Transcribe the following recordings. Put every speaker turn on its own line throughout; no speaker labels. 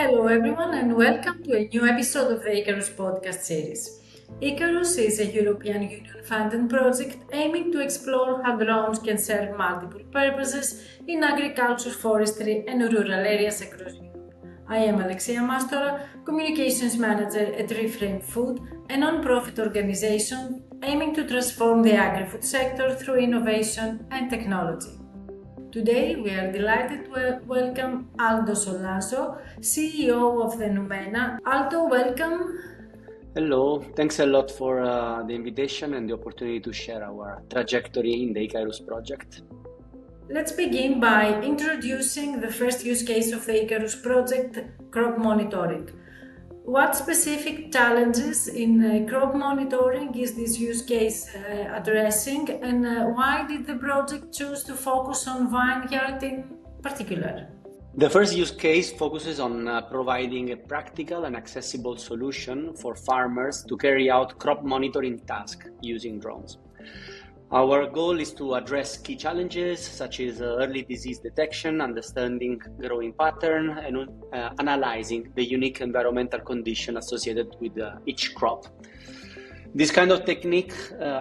Hello, everyone, and welcome to a new episode of the Icaerus podcast series. Icaerus is a European Union funded project aiming to explore how drones can serve multiple purposes in agriculture, forestry, and rural areas across Europe. I am Alexia Mastora, Communications Manager at Reframe Food, a non-profit organization aiming to transform the agri-food sector through innovation and technology. Today, we are delighted to welcome Aldo Sollazzo, CEO of the Noumena. Aldo, welcome.
Hello, thanks a lot for the invitation and the opportunity to share our trajectory in the Icaerus project.
Let's begin by introducing the first use case of the Icaerus project, crop monitoring. What specific challenges in crop monitoring is this use case addressing, and why did the project choose to focus on vineyard in particular?
The first use case focuses on providing a practical and accessible solution for farmers to carry out crop monitoring tasks using drones. Our goal is to address key challenges such as early disease detection, understanding growing pattern, and analyzing the unique environmental condition associated with each crop. This kind of technique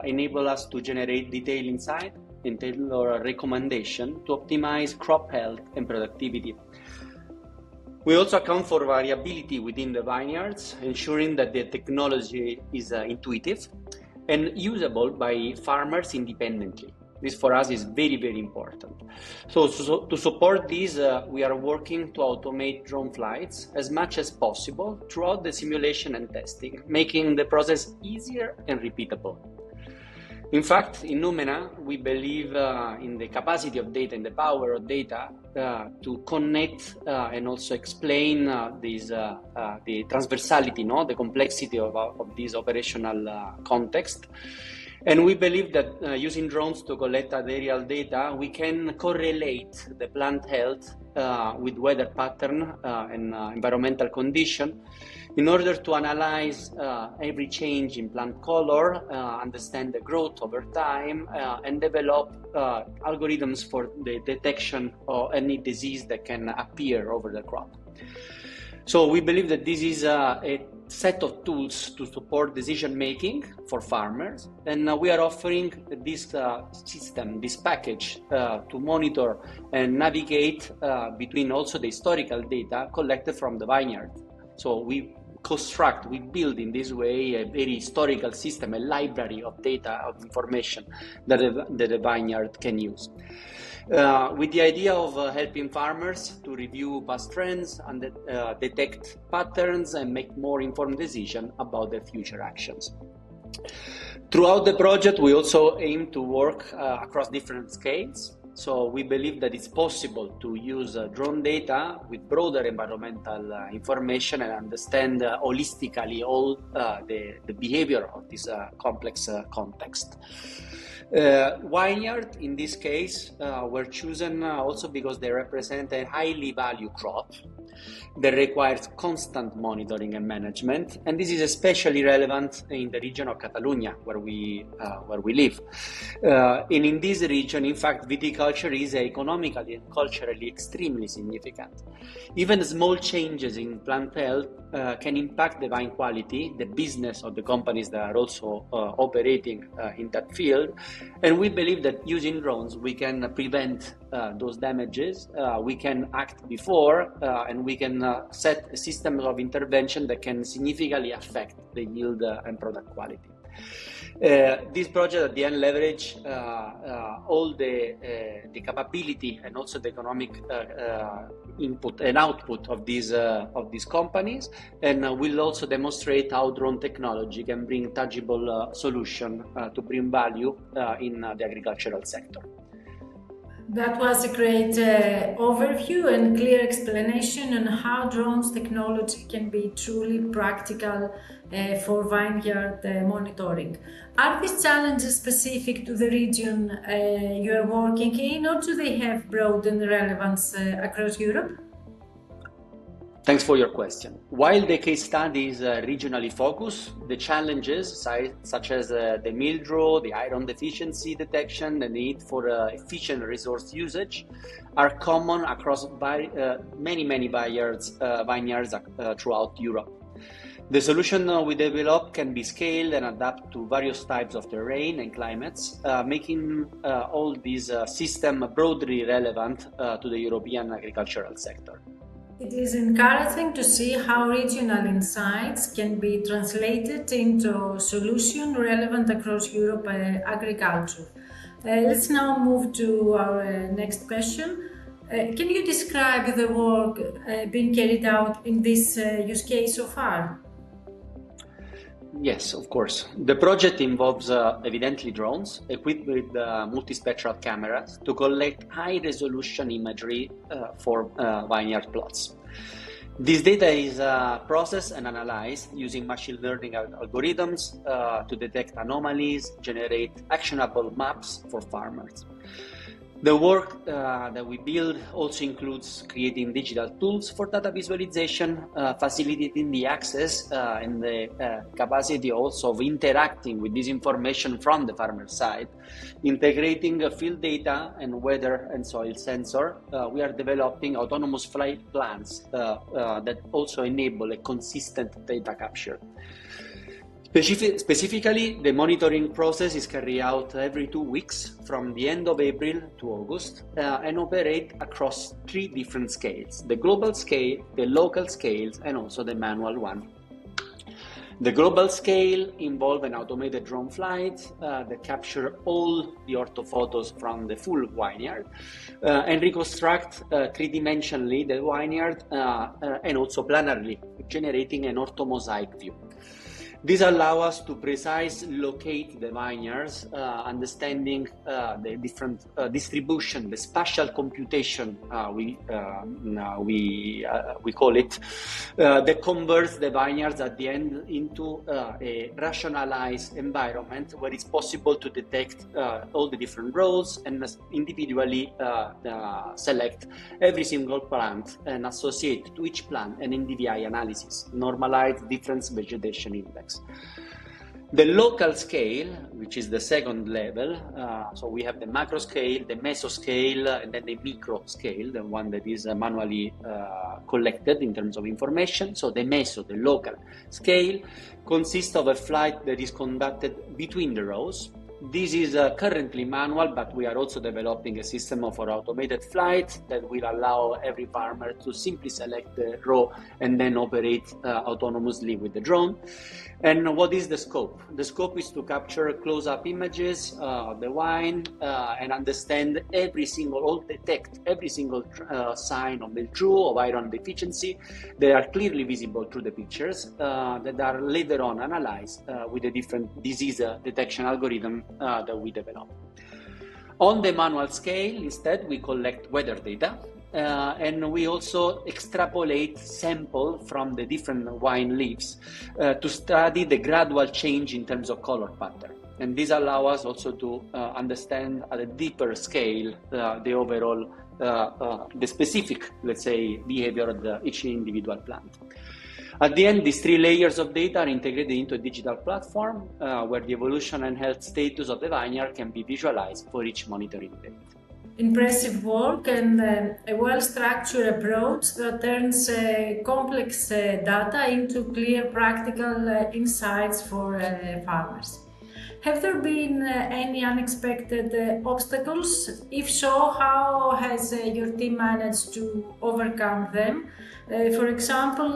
enables us to generate detailed insight and tailor a recommendation to optimize crop health and productivity. We also account for variability within the vineyards, ensuring that the technology is intuitive and usable by farmers independently. This for us is very, very important. So to support this, we are working to automate drone flights as much as possible throughout the simulation and testing, making the process easier and repeatable. In fact, in Noumena, we believe in the capacity of data and the power of data to connect and also explain the transversality, the complexity of this operational context. And we believe that using drones to collect aerial data, we can correlate the plant health with weather pattern and environmental condition in order to analyze every change in plant color, understand the growth over time, and develop algorithms for the detection of any disease that can appear over the crop. So we believe that this is a set of tools to support decision making for farmers, and we are offering this system, this package to monitor and navigate between also the historical data collected from the vineyard. So we build in this way a very historical system, a library of data, of information that the vineyard can use. With the idea of helping farmers to review past trends and detect patterns and make more informed decisions about their future actions. Throughout the project, we also aim to work across different scales. So we believe that it's possible to use drone data with broader environmental information and understand holistically all the behavior of this complex context. Vineyard, in this case, were chosen also because they represent a highly valued crop that requires constant monitoring and management, and this is especially relevant in the region of Catalonia, where we live. And in this region, in fact, viticulture is economically and culturally extremely significant. Even small changes in plant health can impact the vine quality, the business of the companies that are also operating in that field. And we believe that using drones, we can prevent those damages, we can act before, and we can set a system of intervention that can significantly affect the yield and product quality. This project at the end leverage all the capability and also the economic input and output of these companies, and will also demonstrate how drone technology can bring tangible solution to bring value in the agricultural sector.
That was a great overview and clear explanation on how drones technology can be truly practical for vineyard monitoring. Are these challenges specific to the region you are working in, or do they have broad relevance across Europe?
Thanks for your question. While the case study is regionally focused, the challenges such as the mildew, the iron deficiency detection, the need for efficient resource usage are common across many vineyards throughout Europe. The solution we develop can be scaled and adapted to various types of terrain and climates, making all these systems broadly relevant to the European agricultural sector.
It is encouraging to see how regional insights can be translated into solutions relevant across Europe agriculture. Let's now move to our next question. Can you describe the work being carried out in this use case so far?
Yes, of course. The project involves evidently drones equipped with multispectral cameras to collect high-resolution imagery for vineyard plots. This data is processed and analyzed using machine learning algorithms to detect anomalies, generate actionable maps for farmers. The work that we build also includes creating digital tools for data visualization, facilitating the access and the capacity also of interacting with this information from the farmer side, integrating field data and weather and soil sensor. We are developing autonomous flight plans that also enable a consistent data capture. Specifically, the monitoring process is carried out every 2 weeks from the end of April to August and operate across 3 different scales: the global scale, the local scales, and also the manual one. The global scale involves an automated drone flight that capture all the orthophotos from the full vineyard and reconstruct 3-dimensionally the vineyard and also planarly, generating an orthomosaic view. This allows us to precisely locate the vineyards, understanding the different distribution, the spatial computation we call it, that converts the vineyards at the end into a rationalized environment where it's possible to detect all the different rows and individually select every single plant and associate to each plant an NDVI analysis, normalized difference vegetation index. The local scale, which is the second level, so we have the macro scale, the meso scale, and then the micro scale, the one that is manually collected in terms of information. So the meso, the local scale, consists of a flight that is conducted between the rows. This is currently manual, but we are also developing a system for automated flight that will allow every farmer to simply select the row and then operate autonomously with the drone. And what is the scope? The scope is to capture close-up images of the wine and understand detect every single sign of mildew, of iron deficiency. They are clearly visible through the pictures that are later on analyzed with the different disease detection algorithm that we develop. On the manual scale, instead, we collect weather data. And we also extrapolate sample from the different wine leaves to study the gradual change in terms of color pattern. And this allows us also to understand at a deeper scale the overall, the specific, let's say, behavior of each individual plant. At the end, these 3 layers of data are integrated into a digital platform where the evolution and health status of the vineyard can be visualized for each monitoring date.
Impressive work and a well-structured approach that turns complex data into clear practical insights for farmers. Have there been any unexpected obstacles? If so, how has your team managed to overcome them? For example,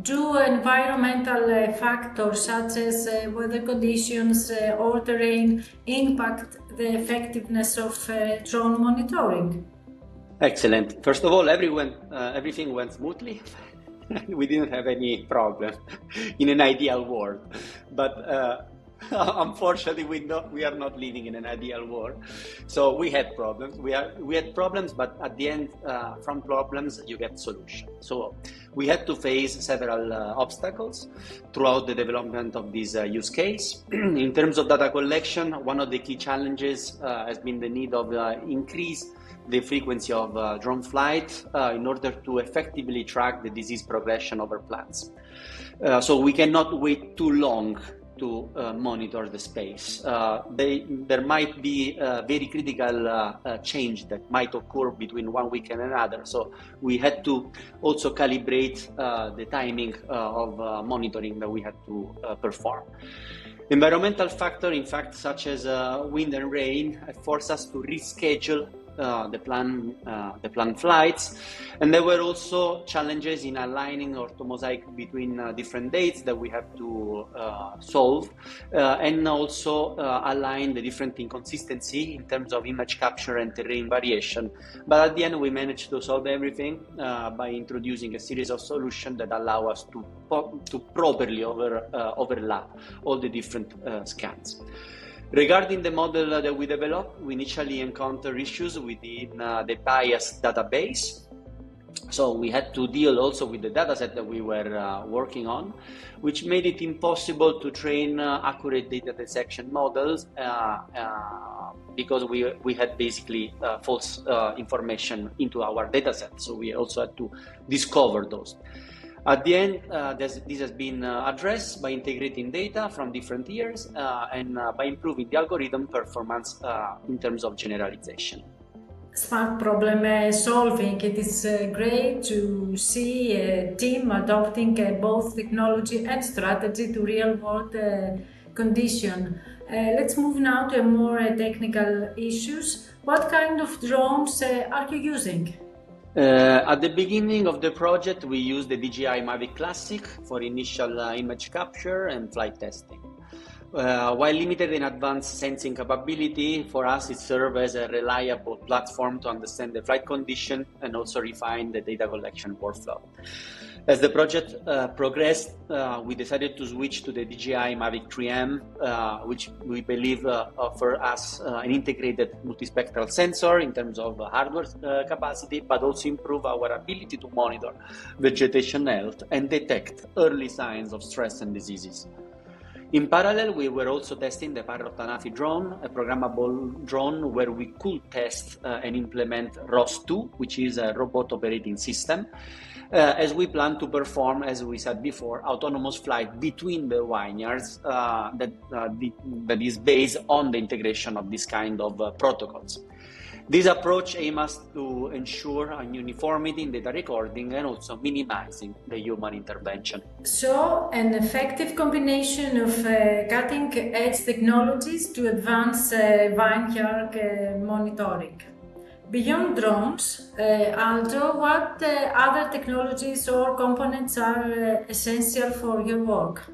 do environmental factors such as weather conditions or terrain impact the effectiveness of drone monitoring?
Excellent. First of all, everything went smoothly. We didn't have any problem in an ideal world. But Unfortunately, we are not living in an ideal world, so we had problems. We had problems, but at the end, from problems you get solutions. So we had to face several obstacles throughout the development of this use case. In terms of data collection, one of the key challenges has been the need of increase the frequency of drone flight in order to effectively track the disease progression over plants. So we cannot wait too long to monitor the space. There might be a very critical change that might occur between 1 week and another. So we had to also calibrate the timing of monitoring that we had to perform. Environmental factors, in fact, such as wind and rain, forced us to reschedule the planned flights, and there were also challenges in aligning orthomosaic between different dates that we have to solve, and also align the different inconsistency in terms of image capture and terrain variation. But at the end, we managed to solve everything by introducing a series of solutions that allow us to properly overlap all the different scans. Regarding the model that we developed, we initially encountered issues within the bias database. So we had to deal also with the dataset that we were working on, which made it impossible to train accurate data dissection models because we had basically false information into our dataset. So we also had to discover those. At the end, this has been addressed by integrating data from different years and by improving the algorithm performance in terms of generalization.
Smart problem solving. It is great to see a team adopting both technology and strategy to real world condition. Let's move now to more technical issues. What kind of drones are you using?
At the beginning of the project, we used the DJI Mavic Classic for initial image capture and flight testing. While limited in advanced sensing capability, for us it served as a reliable platform to understand the flight condition and also refine the data collection workflow. As the project progressed, we decided to switch to the DJI Mavic 3M, which we believe offer us an integrated multispectral sensor in terms of hardware capacity, but also improve our ability to monitor vegetation health and detect early signs of stress and diseases. In parallel, we were also testing the Parrot Anafi drone, a programmable drone where we could test and implement ROS2, which is a robot operating system, as we plan to perform, as we said before, autonomous flight between the vineyards that is based on the integration of this kind of protocols. This approach aims us to ensure a uniformity in data recording and also minimizing the human intervention.
So, an effective combination of cutting-edge technologies to advance vineyard monitoring. Beyond drones, Aldo, what other technologies or components are essential for your work?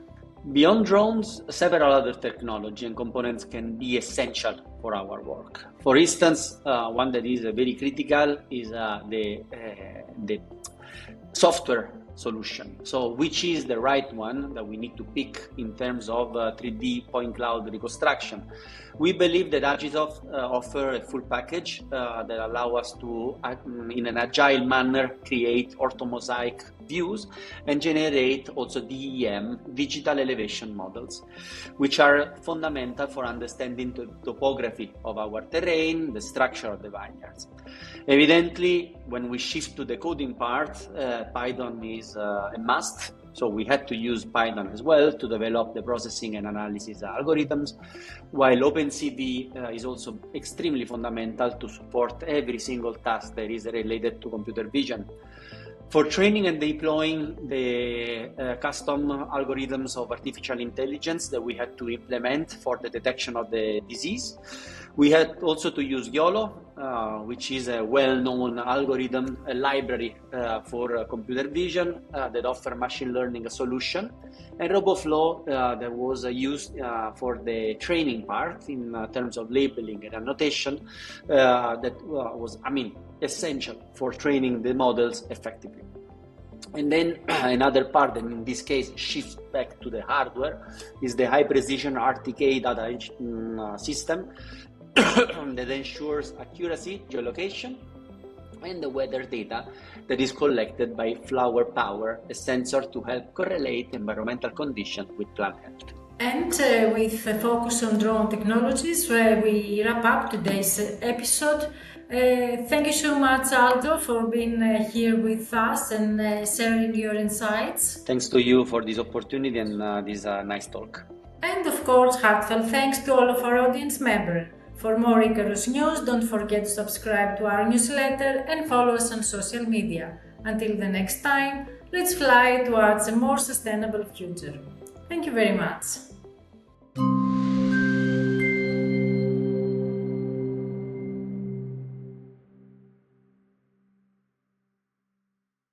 Beyond drones, several other technology and components can be essential for our work. For instance, one that is very critical is the software solution. So which is the right one that we need to pick in terms of 3D point cloud reconstruction? We believe that Agisoft offer a full package that allow us to, in an agile manner, create orthomosaic views and generate also DEM, digital elevation models, which are fundamental for understanding the topography of our terrain, the structure of the vineyards. Evidently, when we shift to the coding part, Python is a must. So we had to use Python as well to develop the processing and analysis algorithms, while OpenCV is also extremely fundamental to support every single task that is related to computer vision. For training and deploying the custom algorithms of artificial intelligence that we had to implement for the detection of the disease, we had also to use YOLO, which is a well-known algorithm, a library for computer vision that offer machine learning solution, and RoboFlow that was used for the training part in terms of labeling and annotation that was, essential for training the models effectively. And then another part, and in this case shifts back to the hardware, is the high precision RTK data system that ensures accuracy, geolocation, and the weather data that is collected by Flower Power, a sensor to help correlate environmental conditions with plant health.
And with a focus on drone technologies, we wrap up today's episode. Thank you so much, Aldo, for being here with us and sharing your insights.
Thanks to you for this opportunity and this nice talk.
And of course, heartfelt thanks to all of our audience members. For more Icaerus news, don't forget to subscribe to our newsletter and follow us on social media. Until the next time, let's fly towards a more sustainable future. Thank you very much.